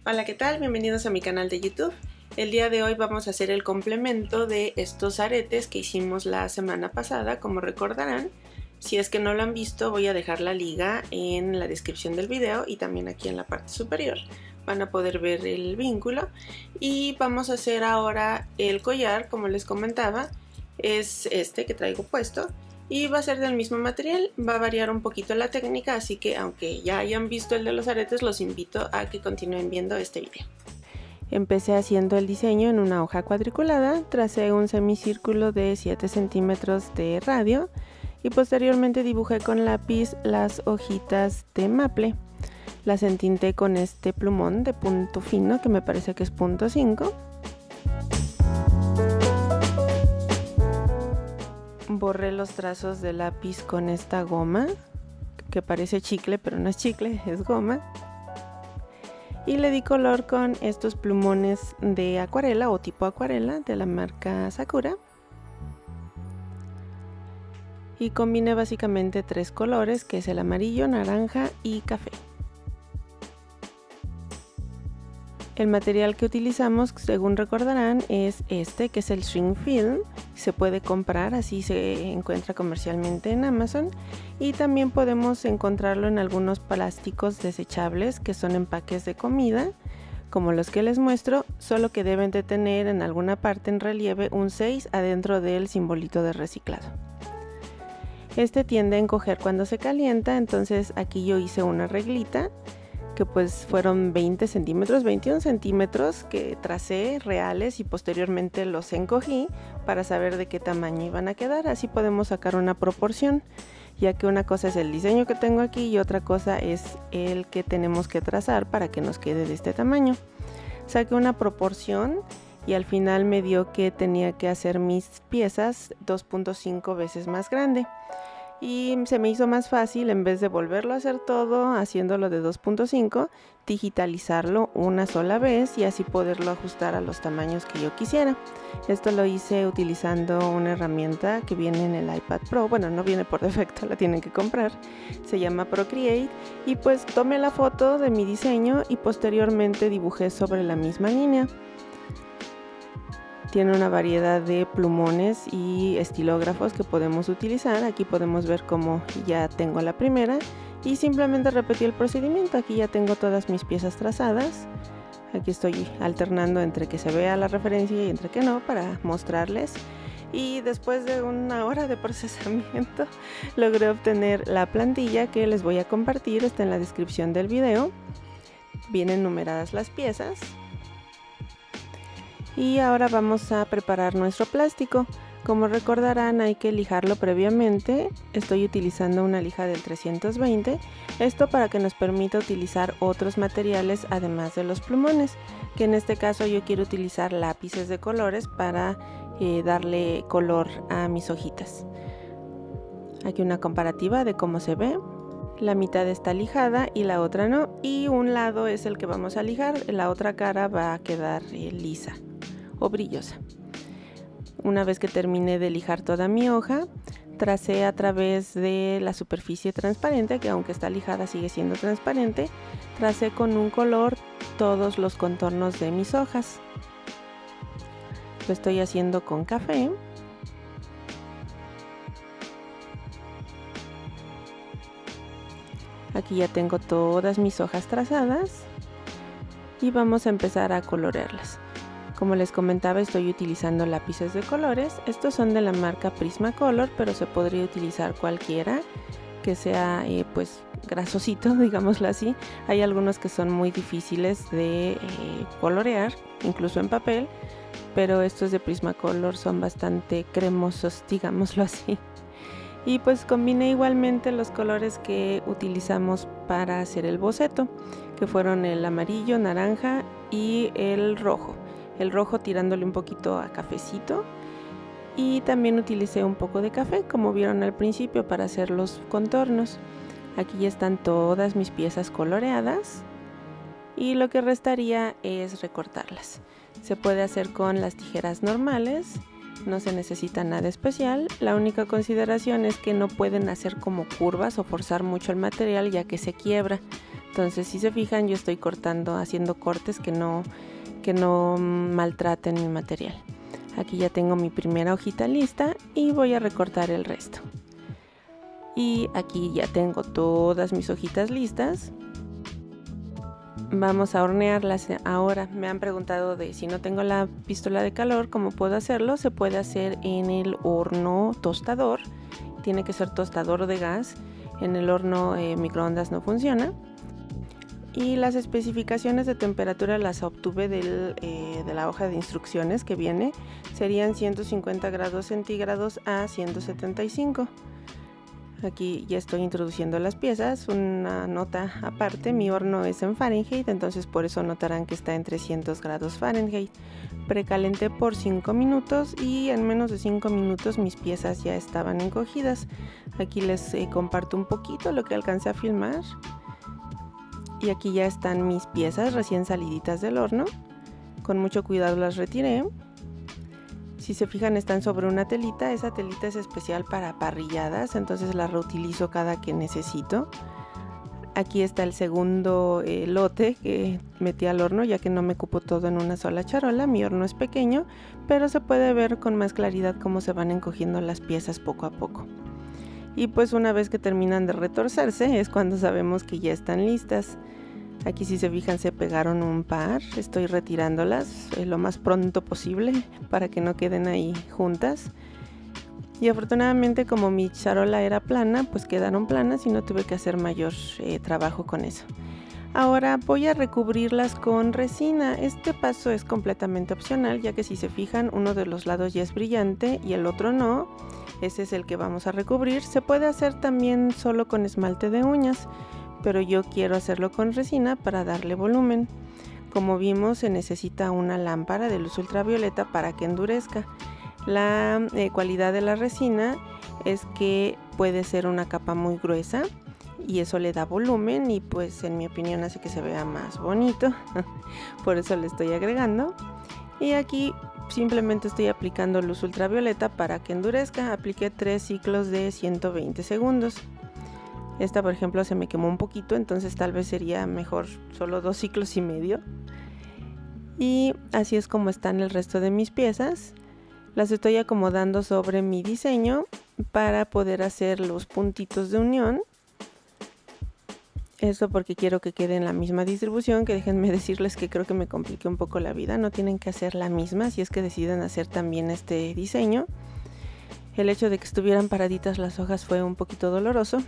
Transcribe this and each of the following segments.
Hola, ¿qué tal? Bienvenidos a mi canal de YouTube. El día de hoy vamos a hacer el complemento de estos aretes que hicimos la semana pasada, como recordarán. Si es que no lo han visto, voy a dejar la liga en la descripción del video y también aquí en la parte superior. Van a poder ver el vínculo. Y vamos a hacer ahora el collar, como les comentaba. Es este que traigo puesto. Y va a ser del mismo material, va a variar un poquito la técnica, así que aunque ya hayan visto el de los aretes, los invito a que continúen viendo este video. Empecé haciendo el diseño en una hoja cuadriculada, tracé un semicírculo de 7 centímetros de radio y posteriormente dibujé con lápiz las hojitas de maple. Las entinté con este plumón de punto fino que me parece que es punto 5. Borré los trazos de lápiz con esta goma que parece chicle, pero no es chicle, es goma. Y le di color con estos plumones de acuarela o tipo acuarela de la marca Sakura. Y combiné básicamente tres colores, que es el amarillo, naranja y café. El material que utilizamos, según recordarán, es este, que es el Shrink Film. Se puede comprar, así se encuentra comercialmente en Amazon. Y también podemos encontrarlo en algunos plásticos desechables, que son empaques de comida, como los que les muestro, solo que deben de tener en alguna parte en relieve un 6 adentro del simbolito de reciclado. Este tiende a encoger cuando se calienta, entonces aquí yo hice una reglita, que pues fueron 20 centímetros, 21 centímetros que tracé reales y posteriormente los encogí para saber de qué tamaño iban a quedar. Así podemos sacar una proporción, ya que una cosa es el diseño que tengo aquí y otra cosa es el que tenemos que trazar para que nos quede de este tamaño. Saqué una proporción y al final me dio que tenía que hacer mis piezas 2.5 veces más grande. Y se me hizo más fácil, en vez de volverlo a hacer todo haciéndolo de 2.5, digitalizarlo una sola vez y así poderlo ajustar a los tamaños que yo quisiera. Esto lo hice utilizando una herramienta que viene en el iPad Pro. Bueno, no viene por defecto, la tienen que comprar. Se llama Procreate y pues tomé la foto de mi diseño y posteriormente dibujé sobre la misma línea. Tiene una variedad de plumones y estilógrafos que podemos utilizar. Aquí podemos ver cómo ya tengo la primera y simplemente repetí el procedimiento. Aquí ya tengo todas mis piezas trazadas. Aquí estoy alternando entre que se vea la referencia y entre que no para mostrarles. Y después de una hora de procesamiento logré obtener la plantilla que les voy a compartir. Está en la descripción del video. Vienen numeradas las piezas. Y ahora vamos a preparar nuestro plástico. Como recordarán, hay que lijarlo previamente. Estoy utilizando una lija del 320. Esto para que nos permita utilizar otros materiales además de los plumones, que en este caso yo quiero utilizar lápices de colores para darle color a mis hojitas. Aquí una comparativa de cómo se ve. La mitad está lijada y la otra no, y un lado es el que vamos a lijar, la otra cara va a quedar lisa o brillosa. Una vez que terminé de lijar toda mi hoja, tracé a través de la superficie transparente, que aunque está lijada sigue siendo transparente, tracé con un color todos los contornos de mis hojas. Lo estoy haciendo con café. Aquí ya tengo todas mis hojas trazadas y vamos a empezar a colorearlas. Como les comentaba, estoy utilizando lápices de colores. Estos son de la marca Prismacolor, pero se podría utilizar cualquiera que sea pues grasosito, digámoslo así. Hay algunos que son muy difíciles de colorear, incluso en papel, pero estos de Prismacolor son bastante cremosos, digámoslo así. Y pues combiné igualmente los colores que utilizamos para hacer el boceto, que fueron el amarillo, naranja y el rojo. El rojo tirándole un poquito a cafecito, y también utilicé un poco de café, como vieron al principio, para hacer los contornos. Aquí ya están todas mis piezas coloreadas y lo que restaría es recortarlas. Se puede hacer con las tijeras normales, no se necesita nada especial. La única consideración es que no pueden hacer como curvas o forzar mucho el material, ya que se quiebra. Entonces, si se fijan, yo estoy cortando, haciendo cortes que no maltraten mi material. Aquí ya tengo mi primera hojita lista y voy a recortar el resto. Y aquí ya tengo todas mis hojitas listas. Vamos a hornearlas. Ahora me han preguntado de si no tengo la pistola de calor, ¿cómo puedo hacerlo? Se puede hacer en el horno tostador. Tiene que ser tostador de gas. En el horno microondas no funciona. Y las especificaciones de temperatura las obtuve de la hoja de instrucciones que viene. Serían 150 grados centígrados a 175. Aquí ya estoy introduciendo las piezas. Una nota aparte, mi horno es en Fahrenheit, entonces por eso notarán que está en 300 grados Fahrenheit. Precalenté por 5 minutos y en menos de 5 minutos mis piezas ya estaban encogidas. Aquí les comparto un poquito lo que alcancé a filmar. Y aquí ya están mis piezas recién saliditas del horno. Con mucho cuidado las retiré. Si se fijan, están sobre una telita. Esa telita es especial para parrilladas, entonces la reutilizo cada que necesito. Aquí está el segundo lote que metí al horno, ya que no me cupo todo en una sola charola. Mi horno es pequeño, pero se puede ver con más claridad cómo se van encogiendo las piezas poco a poco. Y pues una vez que terminan de retorcerse es cuando sabemos que ya están listas. Aquí si se fijan se pegaron un par, estoy retirándolas lo más pronto posible para que no queden ahí juntas. Y afortunadamente, como mi charola era plana, pues quedaron planas y no tuve que hacer mayor trabajo con eso. Ahora voy a recubrirlas con resina. Este paso es completamente opcional, ya que si se fijan uno de los lados ya es brillante y el otro no. Ese es el que vamos a recubrir. Se puede hacer también solo con esmalte de uñas, pero yo quiero hacerlo con resina para darle volumen. Como vimos, se necesita una lámpara de luz ultravioleta para que endurezca. La cualidad de la resina es que puede ser una capa muy gruesa y eso le da volumen y pues en mi opinión hace que se vea más bonito. Por eso le estoy agregando. Y aquí simplemente estoy aplicando luz ultravioleta para que endurezca. Apliqué 3 ciclos de 120 segundos. Esta, por ejemplo, se me quemó un poquito, entonces tal vez sería mejor solo 2 ciclos y medio. Y así es como están el resto de mis piezas. Las estoy acomodando sobre mi diseño para poder hacer los puntitos de unión. Eso porque quiero que quede en la misma distribución, que déjenme decirles que creo que me compliqué un poco la vida. No tienen que hacer la misma si es que deciden hacer también este diseño. El hecho de que estuvieran paraditas las hojas fue un poquito doloroso.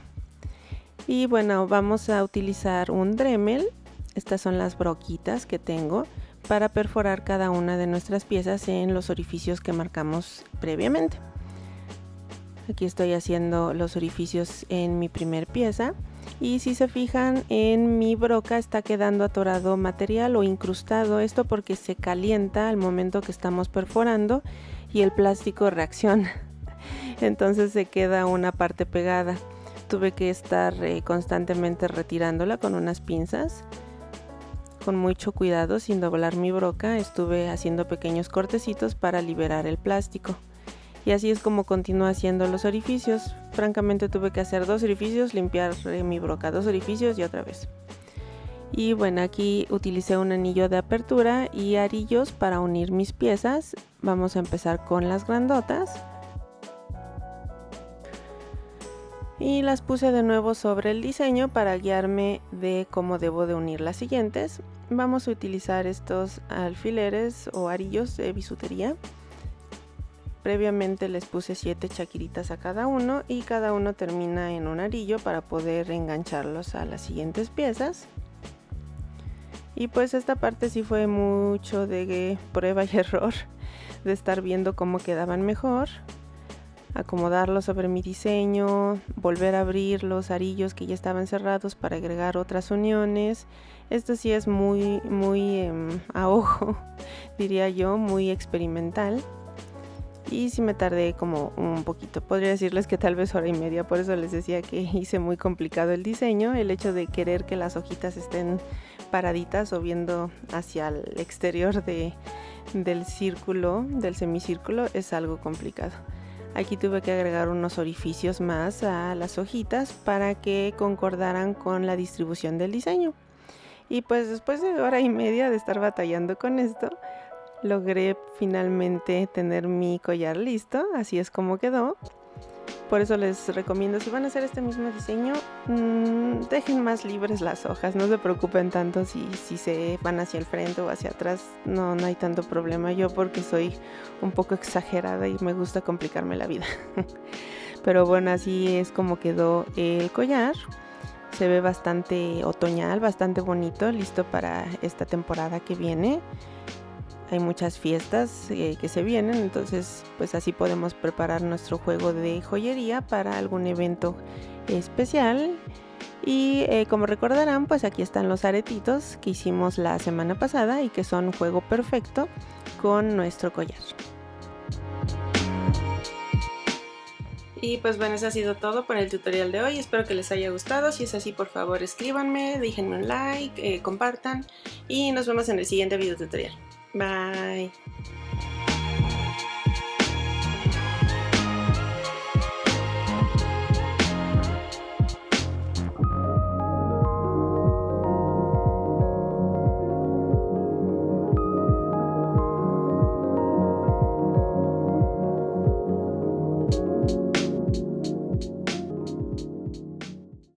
Y bueno, vamos a utilizar un Dremel. Estas son las broquitas que tengo para perforar cada una de nuestras piezas en los orificios que marcamos previamente. Aquí estoy haciendo los orificios en mi primer pieza y si se fijan en mi broca está quedando atorado material o incrustado. Esto porque se calienta al momento que estamos perforando y el plástico reacciona. Entonces se queda una parte pegada. Tuve que estar constantemente retirándola con unas pinzas. Con mucho cuidado, sin doblar mi broca, estuve haciendo pequeños cortecitos para liberar el plástico. Y así es como continúo haciendo los orificios. Francamente tuve que hacer 2 orificios, limpiar mi broca, 2 orificios y otra vez. Y bueno, aquí utilicé un anillo de apertura y arillos para unir mis piezas. Vamos a empezar con las grandotas. Y las puse de nuevo sobre el diseño para guiarme de cómo debo de unir las siguientes. Vamos a utilizar estos alfileres o arillos de bisutería. Previamente les puse 7 chaquiritas a cada uno y cada uno termina en un arillo para poder engancharlos a las siguientes piezas. Y pues esta parte sí fue mucho de prueba y error, de estar viendo cómo quedaban mejor, acomodarlos sobre mi diseño, volver a abrir los arillos que ya estaban cerrados para agregar otras uniones. Esto sí es muy a ojo, diría yo, muy experimental. Y sí me tardé como un poquito, podría decirles que tal vez hora y media, por eso les decía que hice muy complicado el diseño. El hecho de querer que las hojitas estén paraditas o viendo hacia el exterior del círculo, del semicírculo, es algo complicado. Aquí tuve que agregar unos orificios más a las hojitas para que concordaran con la distribución del diseño. Y pues después de hora y media de estar batallando con esto, logré finalmente tener mi collar listo. Así es como quedó. Por eso les recomiendo, si van a hacer este mismo diseño, dejen más libres las hojas, no se preocupen tanto si se van hacia el frente o hacia atrás, no hay tanto problema. Yo porque soy un poco exagerada y me gusta complicarme la vida. Pero bueno, así es como quedó el collar. Se ve bastante otoñal, bastante bonito, listo para esta temporada que viene. Hay muchas fiestas que se vienen, entonces pues así podemos preparar nuestro juego de joyería para algún evento especial. Y como recordarán, pues aquí están los aretitos que hicimos la semana pasada y que son un juego perfecto con nuestro collar. Y pues bueno, eso ha sido todo por el tutorial de hoy. Espero que les haya gustado. Si es así, por favor escríbanme, déjenme un like, compartan y nos vemos en el siguiente video tutorial. Bye.